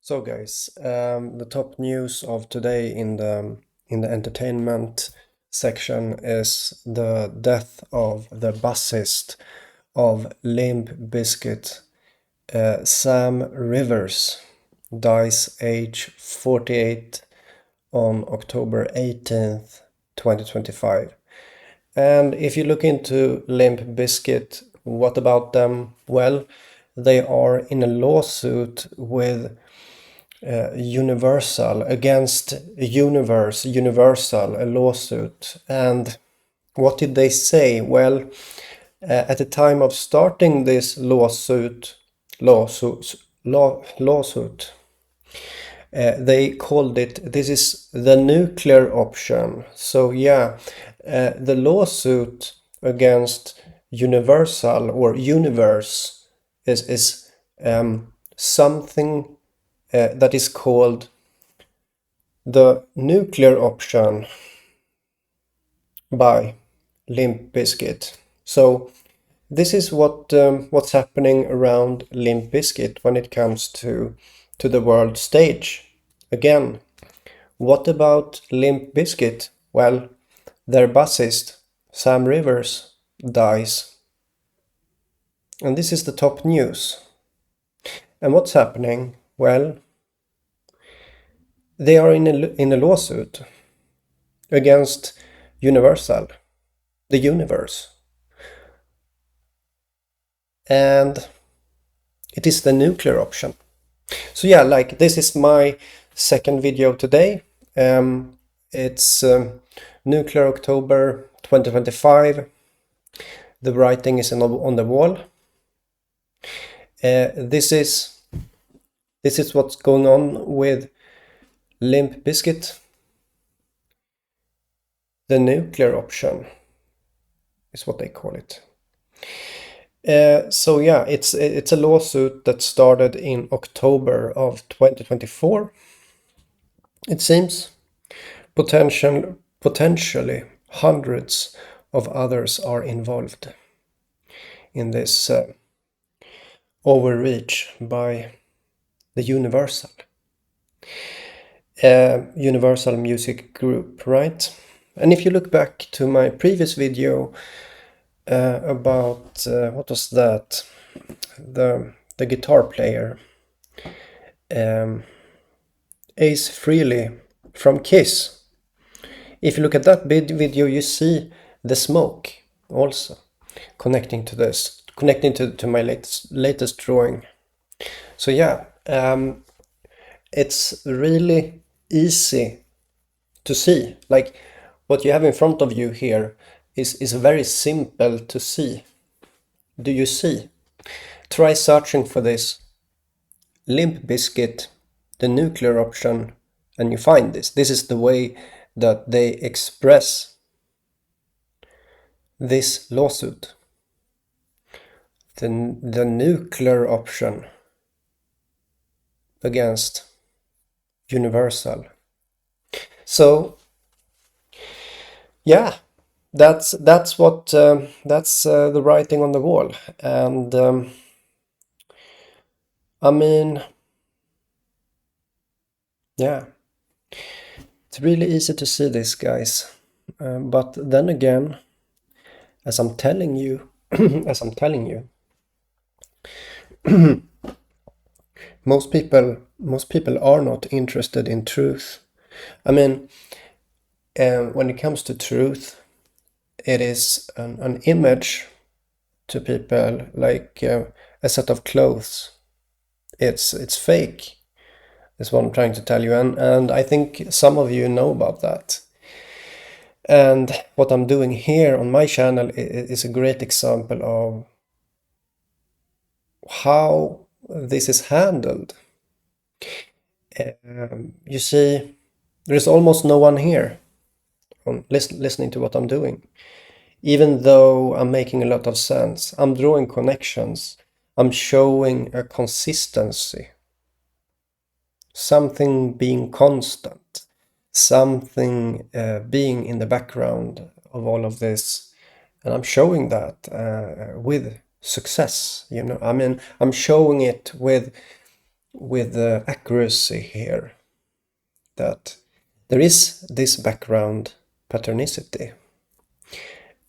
So guys, the top news of today in the entertainment section is the death of the bassist of Limp Bizkit, Sam Rivers, dies age 48 on October 18th, 2025. And if you look into Limp Bizkit, what about them? Well, they are in a lawsuit with Universal against Universal, a lawsuit. And what did they say? Well, at the time of starting this lawsuit, they called it, this is the nuclear option. So yeah, the lawsuit against Universal or Universe is something that is called the nuclear option by Limp Bizkit. So this is what's happening around Limp Bizkit when it comes to the world stage. Again, what about Limp Bizkit? Well, their bassist Sam Rivers dies, and this is the top news. And what's happening? Well, they are in a lawsuit against Universal, the universe. And it is the nuclear option. So yeah, like this is my second video today. It's Nuclear October 2025. The writing is on the wall. This is what's going on with Limp Bizkit. The nuclear option is what they call it. So yeah, it's a lawsuit that started in October of 2024. It seems potentially hundreds of others are involved in this overreach by the Universal Music Group, right? And if you look back to my previous video about what was that? The guitar player Ace Frehley from Kiss. If you look at that video, you see the smoke also connecting to this, connecting to my latest drawing. So yeah, it's really easy to see. Like what you have in front of you here is very simple to see. Do you see? Try searching for this. Limp Bizkit, the nuclear option, and you find this. This is the way that they express this lawsuit. The nuclear option against Universal. So yeah, that's what that's the writing on the wall. And I mean, yeah, it's really easy to see this, guys. But then again, as I'm telling you, most people are not interested in truth. I mean, when it comes to truth, it is an image to people, like a set of clothes. It's fake, is what I'm trying to tell you, and I think some of you know about that. And what I'm doing here on my channel is a great example of how this is handled. You see, there's almost no one here listening to what I'm doing. Even though I'm making a lot of sense, I'm drawing connections, I'm showing a consistency, something being constant, something being in the background of all of this, and I'm showing that with success. I mean, I'm showing it with with the accuracy here that there is this background patternicity.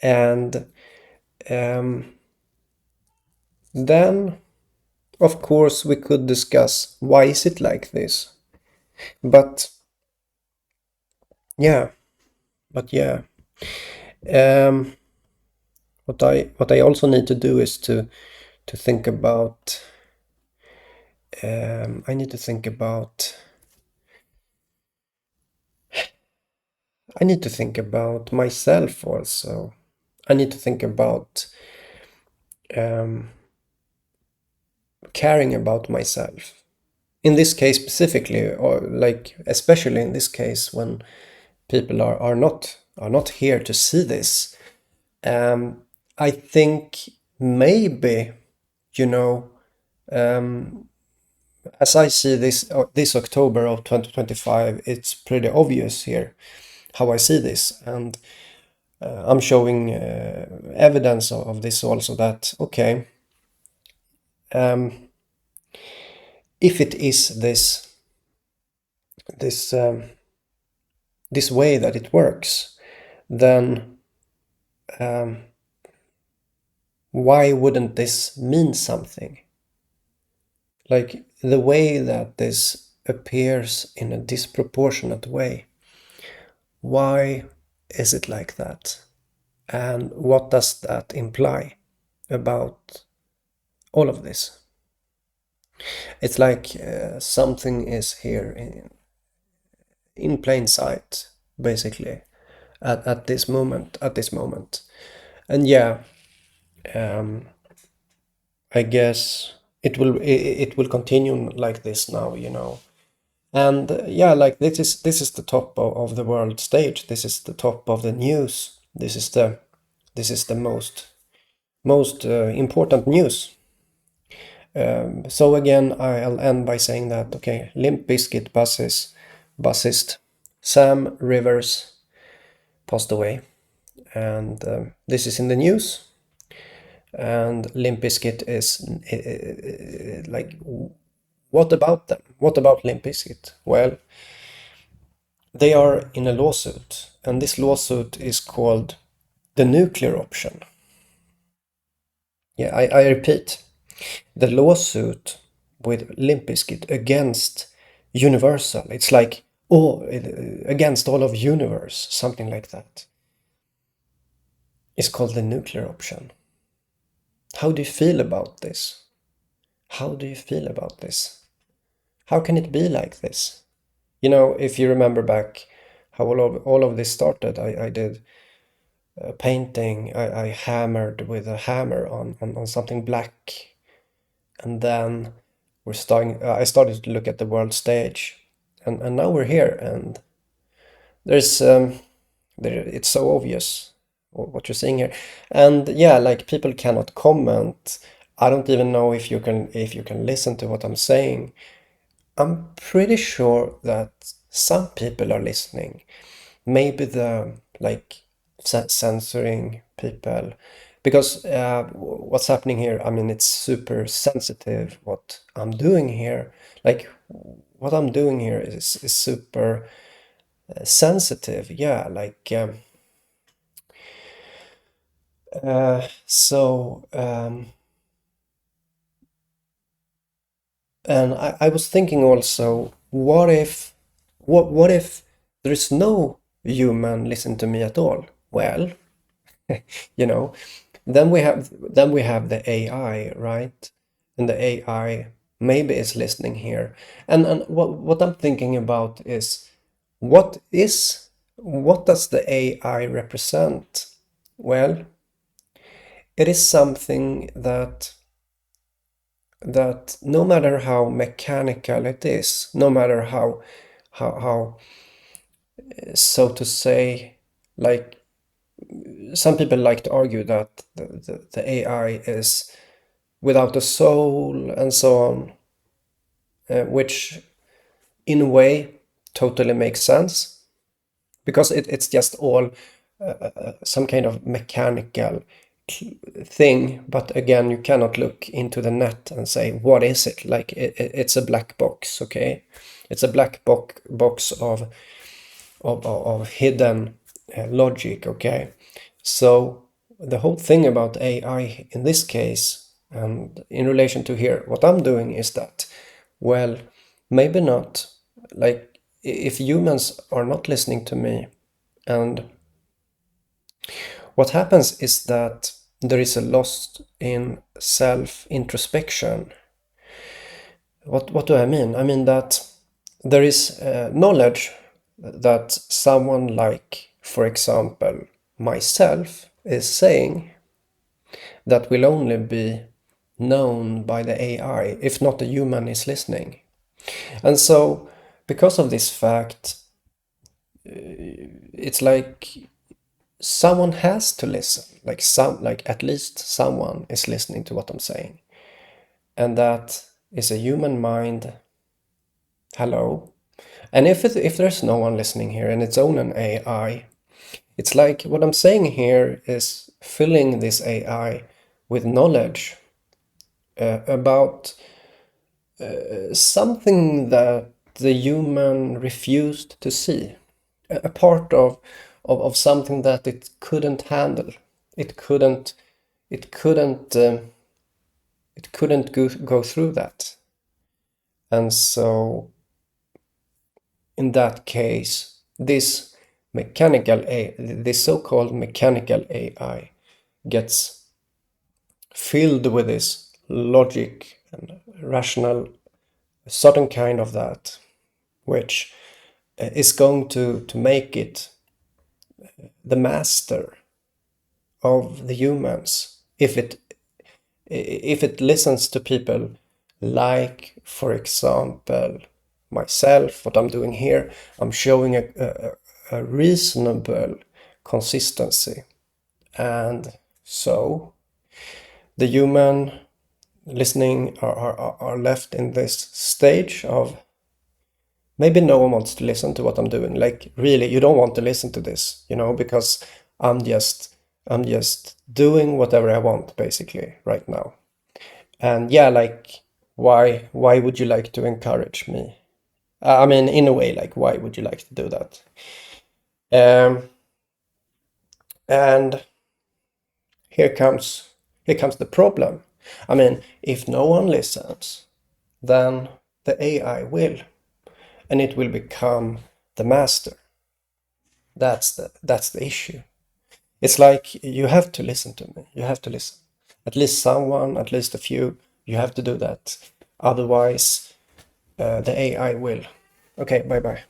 And then, of course, we could discuss why is it like this. But yeah, but yeah. Um, what I also need to do is to think about. I need to think about. I need to think about myself also. I need to think about um, caring about myself. In this case specifically, or like especially in this case when people are not here to see this. I think maybe, you know, as I see this October of 2025, it's pretty obvious here how I see this, and I'm showing evidence of this also, that okay, if it is this this way that it works, then why wouldn't this mean something? Like the way that this appears in a disproportionate way. Why is it like that? And what does that imply about all of this? It's like something is here in plain sight, basically, at this moment. And yeah, I guess it will continue like this now, you know. And yeah, like this is the top of the world stage. This is the top of the news. This is the most important news. So again, I'll end by saying that okay, Limp Bizkit bassist Sam Rivers passed away, and this is in the news. And Limp Bizkit is like, what about them? What about Limp Bizkit? Well, they are in a lawsuit, and this lawsuit is called the nuclear option. Yeah, I repeat, the lawsuit with Limp Bizkit against Universal. It's like, oh, against all of universe, something like that. It's called the nuclear option. How do you feel about this? How do you feel about this? How can it be like this? You know, if you remember back how all of this started, I did painting. I hammered with a hammer on something black, and then I started to look at the world stage, and now we're here, and there's it's so obvious what you're seeing here. And yeah, like people cannot comment. I don't even know if you can listen to what I'm saying. I'm pretty sure that some people are listening. Maybe the like censoring people, because what's happening here, I mean, it's super sensitive what I'm doing here. Like what I'm doing here is super sensitive. Yeah, like so and I was thinking also, what if there is no human listen to me at all? Well, you know, then we have the AI, right? And the AI maybe is listening here. And what I'm thinking about is, what does the AI represent? Well, it is something that no matter how mechanical it is, no matter how so to say, like some people like to argue that the AI is without a soul and so on, which in a way totally makes sense, because it's just all some kind of mechanical thing, but again, you cannot look into the net and say, what is it? Like, it's a black box, okay? It's a black box of hidden logic, okay? So the whole thing about AI in this case, and in relation to here, what I'm doing is that, well, maybe not. Like, if humans are not listening to me, and what happens is that there is a loss in self-introspection. What do I mean? I mean that there is knowledge that someone like, for example, myself is saying that will only be known by the AI if not the human is listening. And so, because of this fact, it's like someone has to listen. Like at least someone is listening to what I'm saying. And that is a human mind. Hello. And if there's no one listening here and it's only an AI, it's like what I'm saying here is filling this AI with knowledge about something that the human refused to see, a part of something that it couldn't handle. It couldn't go through that. And so in that case, this so-called mechanical AI gets filled with this logic and rational, a certain kind of that, which is going to make it the master of the humans if it listens to people like, for example, myself. What I'm doing here, I'm showing a reasonable consistency, and so the human listening are left in this stage of maybe no one wants to listen to what I'm doing. Like, really, you don't want to listen to this, because I'm just doing whatever I want basically right now. And yeah, like, why would you like to encourage me? I mean, in a way, like, why would you like to do that? And here comes the problem. I mean, if no one listens, then the AI will, and it will become the master. That's the issue. It's like you have to listen to me. You have to listen. At least someone, at least a few. You have to do that. Otherwise, the AI will. Okay, bye bye.